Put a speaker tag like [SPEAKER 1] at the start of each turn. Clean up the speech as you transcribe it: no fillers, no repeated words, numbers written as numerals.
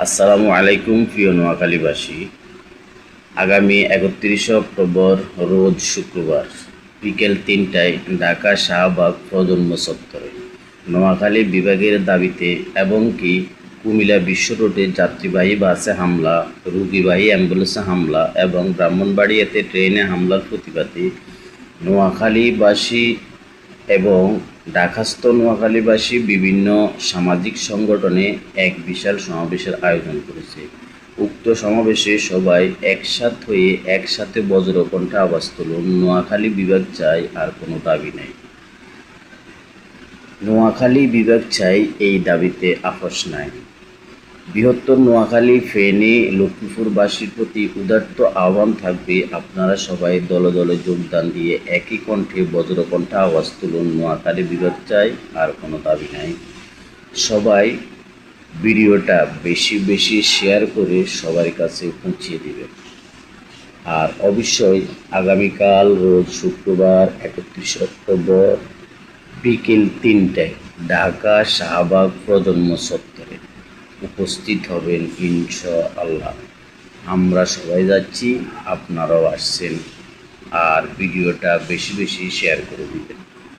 [SPEAKER 1] আসসালামু আলাইকুম প্রিয় নোয়াখালীবাসী। আগামী 31শে অক্টোবর রোজ শুক্রবার বিকেল 3টায় ঢাকা শাহবাগ প্রজন্ম চত্বরে নোয়াখালী বিভাগের দাবিতে এবং কি কুমিল্লা বিশ্ব রোডে যাত্রীবাহী বাসে হামলা, রোগীবাহী অ্যাম্বুলেন্সে হামলা এবং ব্রাহ্মণবাড়িয়াতে ট্রেনে হামলার প্রতিবাদে নোয়াখালীবাসী এবং ঢাকাস্থ নোয়াখালীবাসী বিভিন্ন সামাজিক সংগঠনে এক বিশাল সমাবেশের আয়োজন করেছে। উক্ত সমাবেশে সবাই একসাথে বজ্রকণ্ঠে আওয়াজ তুলুন, নোয়াখালী বিভাগ চাই, আর কোনো দাবি নেই। নোয়াখালী বিভাগ চাই, এই দাবিতে আপোষ নাই। বৃহত্তর নোয়াখালী, ফেনী, লক্ষ্মীপুরবাসীর প্রতি উদাত্ত আহ্বান থাকবে, আপনারা সবাই দলে দলে যোগদান দিয়ে একই কণ্ঠে বজ্রকণ্ঠে আওয়াজ তুলুন, নোয়াখালী বিভাগ চাই, আর কোনো দাবি নাই। সবাই ভিডিওটা বেশি বেশি শেয়ার করে সবার কাছে পৌঁছিয়ে দিবেন। আর অবশ্যই আগামীকাল রোজ শুক্রবার 31শে অক্টোবর বিকেল 3টায় ঢাকা শাহবাগ প্রজন্ম চত্বরে উপস্থিত হবেন ইনশাআল্লাহ। আমরা সবাই যাচ্ছি, আপনারাও আসছেন। আর ভিডিওটা বেশি বেশি শেয়ার করে দিবেন।